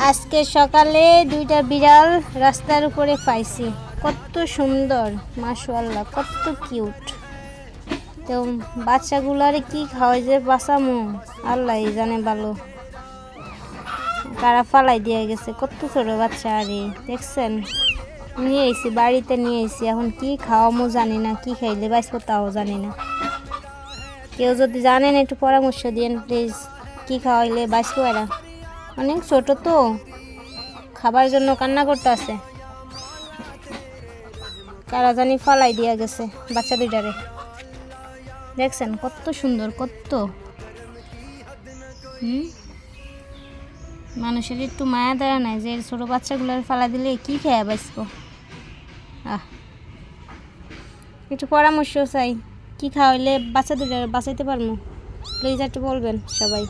আজকে সকালে দুইটা বিড়াল রাস্তার উপরে পাইছি, কত সুন্দর মাশাআল্লাহ, কত কিউট। তো বাচ্চাগুলারে কি খাওয়াই যে বাঁচামো আল্লাহ জানে ভালো। কারা ফালাই দিয়ে গেছে, কত ছোট বাচ্চা। আরে দেখছেন, নিয়ে এসেছি বাড়িতে, নিয়ে এসেছি। এখন কি খাওয়ামো জানি না, কি খাইলে বাঁচবো তাও জানি না। কেউ যদি জানেন একটু পরামর্শ দিন প্লিজ, কি খাওয়াইলে বাঁচবো। এরা অনেক ছোট তো, খাবার জন্য কান্না করতে আছে। কারা জানি ফালাই দিয়া গেছে বাচ্চা দুইটারে। দেখছেন কত সুন্দর, কত মানুষের একটু মায়া দয়া নাই যে ছোট বাচ্চাগুলোর ফালা দিলে কি খেয়ে বাঁচবো। একটু পরামর্শ চাই, কি খাওয়াইলে বাচ্চা দুইটারে বাঁচাইতে পারবো, প্লিজ একটু বলবেন সবাই।